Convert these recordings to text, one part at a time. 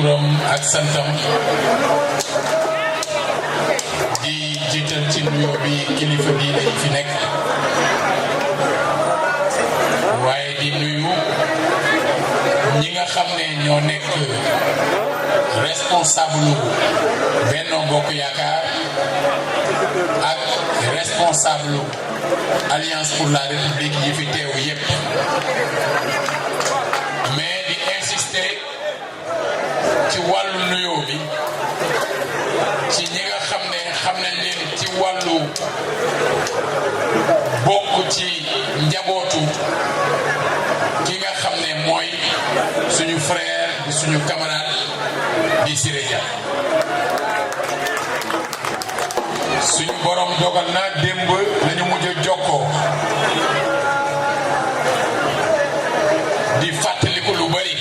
turam ak santam di jiital ci nuyoo bi kilifa bi dañ fi nekk waaye di nuyu ñi nga xam ne ñoo nekk responsable Benno Bokk Yaakaar ak responsable Alliance pour la République yi fi teew yépp mais di insister ci wàllu nuyoo bi ci ñi nga xam ne xam nañ leen ci wàllu bokk ci njabootu ki nga xam ne mooy suñu frère di suñu camarade di Siré Dia suñu borom dogal na démb lañu mujj a jokkoo di fàttaliku lu bari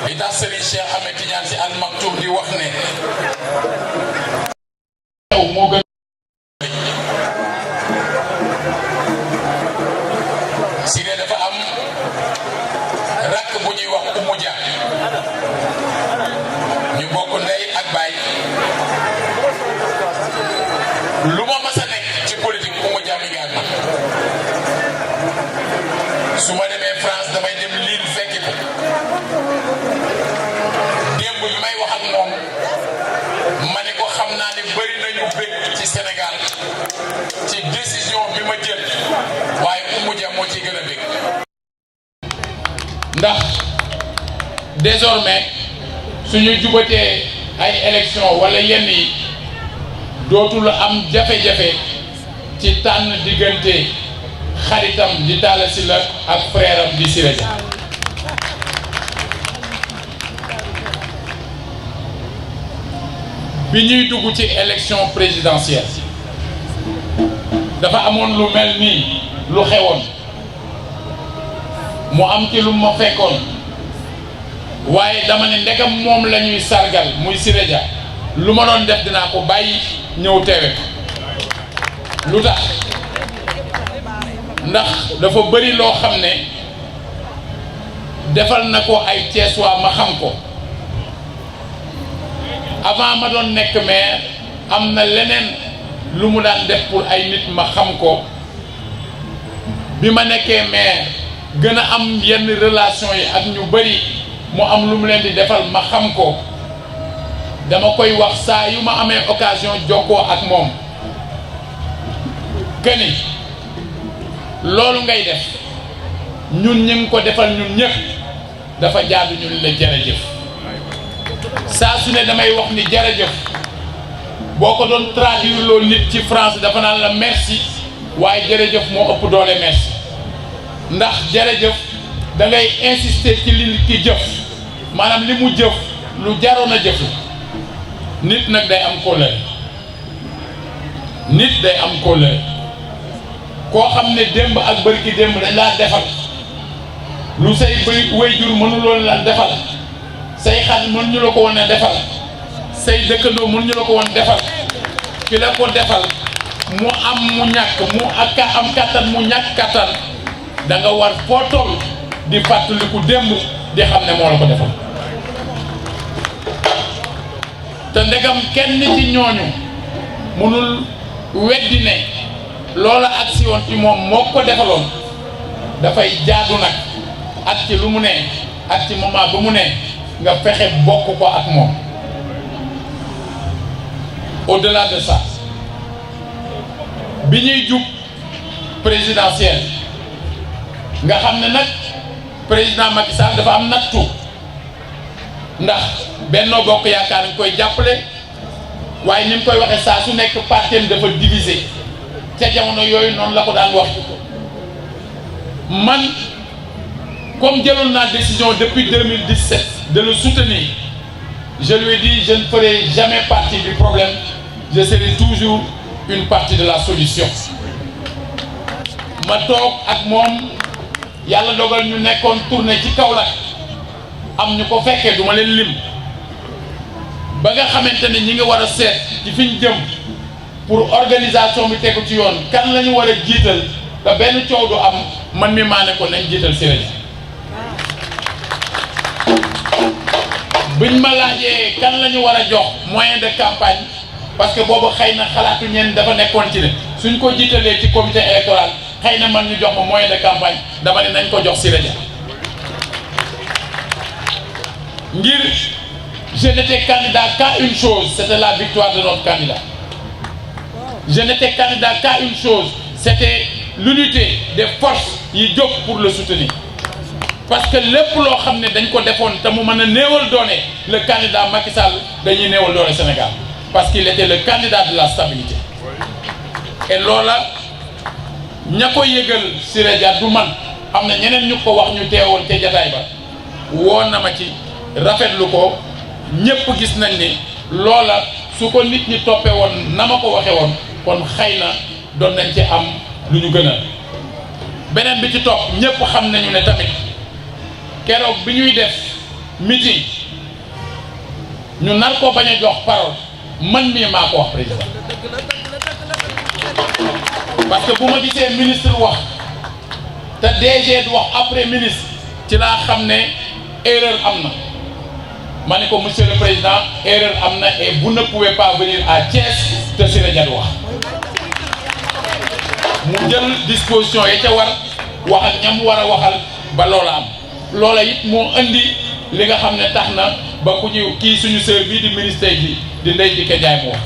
li tax Serigne Cheikh Ahmed Tidiane Sy Al Maktoum di wax ne moo gën Siré dafa am rakk bu ñuy wax Oumou Dia ñu bokk ndey ak baay lu ma mas a nekk ci politique Oumou Dia mi ngi ak man su ma demee France damay dem Lille fekki ko démb bi may wax ak moom ma ne ko xam naa ne bëri nañu bëgg ci Sénégal ci décision bi ma jël waaye Oumou Dia moo ci gën a bëgg ndax désormais suñu jubatee ay élection wala yenn yi dootul am jafe-jafe ci tànn diggante xaritam di Talla Sylla ak frère am di Siré Dia bi ñuy dugg ci élection présidentielle dafa amoon lu mel nii lu xewoon mu am ci lu ma fekkoon waaye dama ne ndegam moom la ñuy sargal muy Siré Dia lu ma doon def dinaa ko bàyyi ñëw teewe lu tax ndax dafa bëri loo xam ne defal na ko ay Thiessois ma xam ko avant ma doon nekk maire am na leneen lu mu daan def pour ay nit ma xam ko bi ma nekkee maire gën a am yenn relation yi ak ñu bëri mu am lu mu leen di defal ma xam ko dama koy wax saa yu ma amee occasion jokkoo ak moom këni loolu ngay def ñun ñi ngi ko defal ñun ñëpp dafa jaadu ñun la jërëjëf saa su ne damay wax ni jërëjëf boo ko doon traduire loolu nit ci France dafa naan la merci waaye jërëjëf moo ëpp doole merci ndax jërëjëf da ngay insister ci li nit ki jëf maanaam li mu jëf lu jaroon a jëf nit nag day am kóllëre nit day am kóllëre koo xam ne démb ak bërki démb dañ laa defal lu say waajur mënuloon la defal say xarit mënuñu la ko woon a defal say dëkkandoo mënuñu la ko woon defal ki la ko defal mu am mu ñàkk mu ak am kattan mu ñàkk kattan da nga war foo toll di fàttaliku démb di xam ne moo la ko defal te ndegam kenn ci ñooñu mënul weddi ne loola agsi woon ci moom moo ko defaloon dafay jaadu nag ak ci lu mu ne ak ci moment bu mu ne nga fexe bokk ko ak moom au-delà de ça bi ñuy jub présidentielle nga xam ne nag président Macky Sall dafa am nattu ndax Benno Bokk Yaakaar nga koy jàppale waaye ni mu koy waxee saa su nekk partem dafa divisé ca jamono yooyu noonu la ko daan wax man comme jëloon naa décision depuis 2017 de le soutenir je lui ai dit je ne ferai jamais partie du problème je serai toujours une partie de la solution ma toog ak moom yàlla dogal ñu nekkoon tournée ci Kaolack am ñu ko fekkee duma leen lim ba nga xamante ne ñi nga war a seet ci fi ñu jëm pour organisation bi tegu ci yoon kan la ñu war a jiital te benn coow du am man mi maa ne ko nañ jiital Siré Dia buñ ma laajee kan la ñu war a jox moyen de campagne parce que boobu xëy na xalaatu ñeen dafa nekkoon ci ne suñ ko jiitalee ci comité électoral xëy na man ñu jox ma moyen de campagne dama ne nañ ko jox Siré Dia ngir je n'étais candidat qu'à une chose, c'était la victoire de notre candidat. Je n'étais candidat qu'à une chose, c'était l'unité des forces yi jóg pour le soutenir. Parce que lépp loo xam ne dañ ko defoon te mu mën a néewal doole le candidat Macky Sall dañuy néewal doole Sénégal parce qu'il était le candidat de la stabilité. Et loola ña ko yëgal Siré Dia du man am na ñeneen ñu ko wax ñu teewoon ca jataay ba woon na ma ci rafetlu ko ñëpp gis nañ ni loola su ko nit ñi toppee woon na ma ko waxee woon kon xëy na doon nañ ci am lu ñu gën a beneen bi ci topp ñëpp xam nañu ne tamit keroog bi ñuy def meeting ñu nar ko bañ a jox parole man mii maa ko wax président parce que bu ma gisee ministre wax te DG du wax après ministre ci laa xam ne erreur am na ma ne ko monsieur le président erreur am na et vous ne pouvez pas venir à Thiès te Siré Dia wax mu jël disposition yi ca war wax ak ñam war a waxal ba loola am loola it moo indi li nga xam ne tax na ba ku ñu kii suñu sœur bii di ministère bi di Ndeye Tické Ndiaye mu wax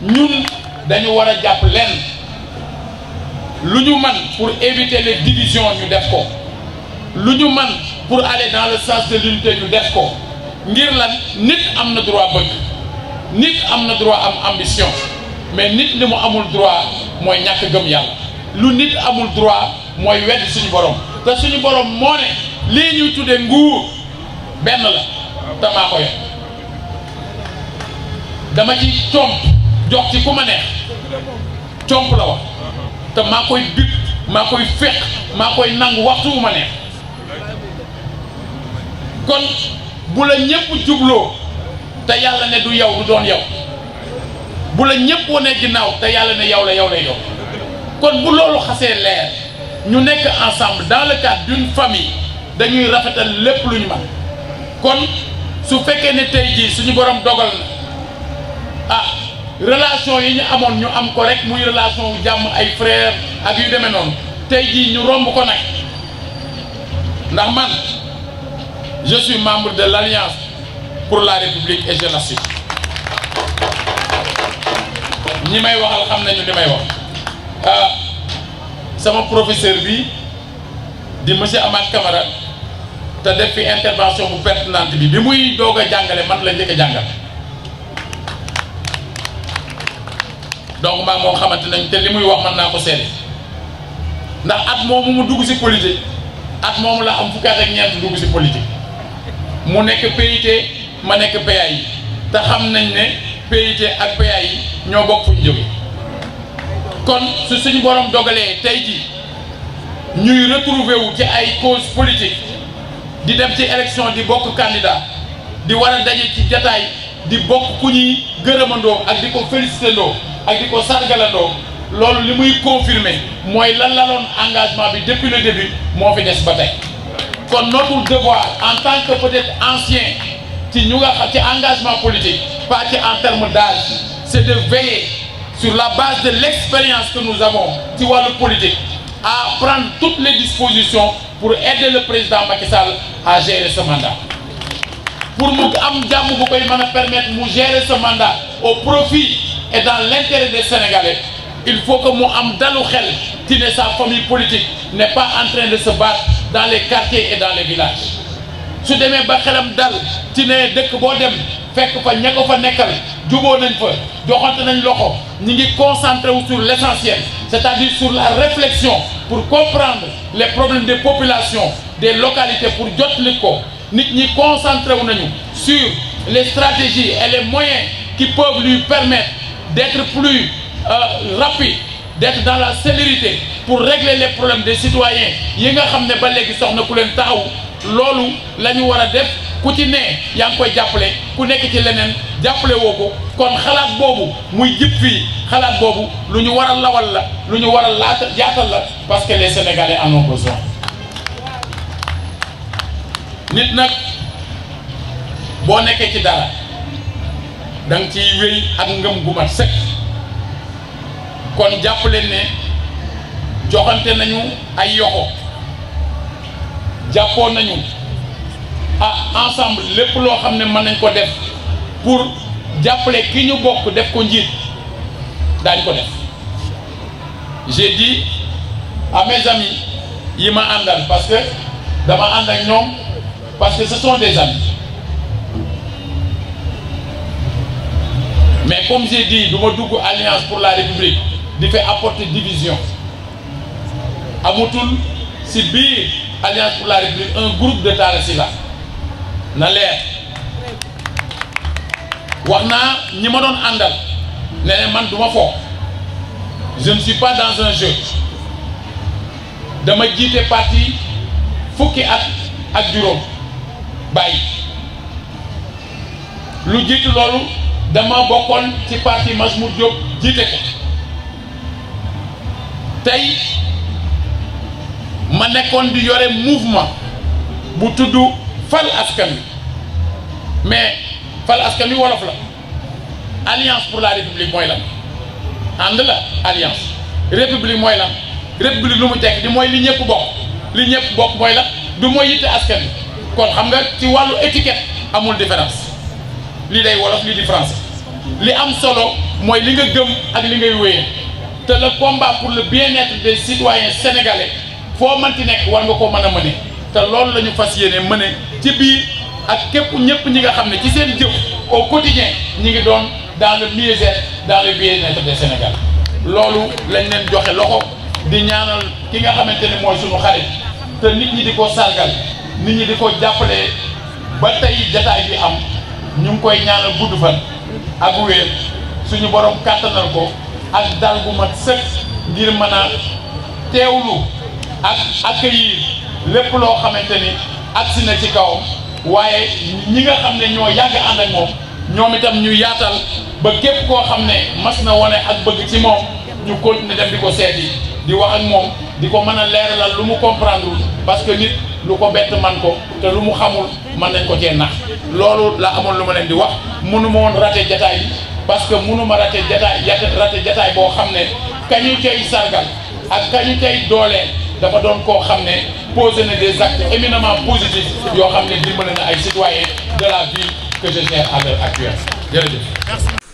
ñun dañu war a jàpp lenn lu ñu man pour éviter les divisions ñu def ko lu ñu man pour aller dans le sens de l'unité ñu def ko ngir lan nit am na droit bëgg nit am na droit am ambition mais nit li mu amul droit mooy ñàkk gëm yàlla lu nit amul droit mooy wedd suñu borom te suñu borom moo ne lii ñuy tuddee nguur benn la te maa ko yor dama ci comp jox ci ku ma neex comp la wax te maa koy bip maa koy fekk maa koy nangu waxtu wu ma neex kon bu la ñëpp jubloo te yàlla ne du yow du doon yow bu la ñëpp wane ginnaaw te yàlla ne yow la yow lay doon kon bu loolu xasee leer ñu nekk ensemble dans le cadre d'une famille dañuy rafetal lépp lu ñu mën kon su fekkee ne tey jii suñu borom dogal na ah relation yi ñu amoon ñu am ko rek muy relation jàmm ay frères ak yu demee noonu tey jii ñu romb ko nag ndax man je suis membre de l'Alliance pour la République et je l'assume ñi may waxal xam nañu li may wax sama professeur bi di monsieur Amath Camara te def fi intervention bu pertinente bi muy doog a jàngale man la njëkk a jàngal donc maa moo xamante nañ te li muy wax man naa ko seede ndax at moomu mu dugg ci politique at moomu la am fukki at ak ñeent dugg ci politique mu nekk PIT ma nekk PAI te xam nañ ne PIT ak PAI ñoo bokk fu ñu jóge kon su suñu borom dogalee tey ji ñuy retrouver wu ci ay cause politique di dem ci élection di bokk candidat di war a daje ci jataay di bokk ku ñuy gërëmandoo ak di ko félicitandoo ak di ko sargalandoo loolu li muy confirmer mooy lan laloon engagement bi depuis le début moo fi des ba tey kon notre devoir en tant que peut-être ancien ci ñu nga xam ci engagement politique pas ci en termes d'âge c'est de veiller sur la base de l'expérience que nous avons ci wàllu politique à prendre toutes les dispositions pour aider le président Macky Sall à gérer ce mandat pour mu am jàmm bu koy mën a permettre mu gérer ce mandat au profit et dans l'intérêt des Sénégalais il faut que mu am dalu xel ci ne sa famille politique n'est pas en train de se battre dans les quartiers et dans les villages su demee ba xelam dal ci ne dëkk boo dem fekk fa ña ko fa nekkal juboo nañ fa joxante nañ loxo ñi ngi concentré wu sur l'essentiel c'est-à-dire sur la réflexion pour comprendre les problèmes des populations des localités pour jotali ko nit ñi concentré wu nañu sur les stratégies et les moyens qui peuvent lui permettre d'être plus rapide d'être dans la célérité pour régler les problèmes des citoyens yi nga xam ne ba léegi soxna ku leen taxaw loolu la ñu war a def ku ci ne yaa ngi koy jàppale ku nekk ci leneen jàppale woo ko kon xalaat boobu muy jib fii xalaat boobu lu ñu war a lawal la lu ñu war a laata jaatal la parce que les Sénégalais en ont besoin nit nag boo nekkee ci dara da nga ciy wéy ak ngëm gu mat sëkk. kon jàpp leen ne joxante nañu ay yoxo jàppoon nañu ensemble lépp loo xam ne mën nañ ko def pour jàppale ki ñu bokk def ko njiit daañ ko def. J'ai dit à mes amis yi ma àndal parce que dama ànd ak ñoom parce que ce sont des amis, mais comme j'ai dit du ma dugg Alliance pour la République di fait apporter division. Amutul si biir Alliance pour la République un groupe de Talla Sylla na leer. wax naa ñi ma doon àndal ne man du ma fo, je ne suis pas dans un jeu. dama jiite parti fukki at ak juróom bàyyi lu jiitu loolu dama bokkoon ci parti Majmout Diop jiite ko. tey ma nekkoon di yore mouvement bu tudd fal askan wi, mais fal askan wi wolof la. Alliance pour la République mooy lan? ànd la alliance. République mooy lan? République lu mu tekk di mooy li ñëpp bokk. li ñëpp bokk mooy lan? du mooy yitte askan wi. kon xam nga ci wàllu étiquette amul différence. lii day wolof lii di français. li am solo mooy li nga gëm ak li ngay wéyee. te le combat pour le bien-être des citoyens sénégalais foo manti nekk war nga ko mën a mëne. te loolu la ñu fas yéene mëne ci biir ak képp ñëpp ñi nga xam ne ci seen jëf au quotidien ñi ngi doon dans le mieux-être, dans le bien-être des Sénégalais. loolu lañ leen joxe loxo di ñaanal ki nga xamante ne mooy suñu xarit te nit ñi di ko sargal nit ñi di ko jàppale ba tey jataay bi am ñu ngi koy ñaanal gudd fan ak wér suñu borom kàttanal ko ak dal bu mat sëkk ngir mën a teewlu ak accueillir lépp loo xamante ni agsi na ci kawam waaye ñi nga xam ne ñoo yàgg ànd ak moom ñoom itam ñu yaatal ba képp koo xam ne mas na wane ak bëgg ci moom ñu continuer dem di ko seeti di wax ak moom di ko mën a leeralal lu mu comprendre parce que nit lu ko bett man ko te lu mu xamul mën nañ ko cee nax. loolu la amoon lu ma leen di wax mënu ma woon raté jataay yi parce que mënu ma raté jataay boo xam ne kañu cay sargal ak kañu cay dooleel dafa doon koo xam ne posé na des actes éminemment positifs yoo xam ne dimbali na ay citoyens de la ville que je gère à l'heure actuelle jërëjëf.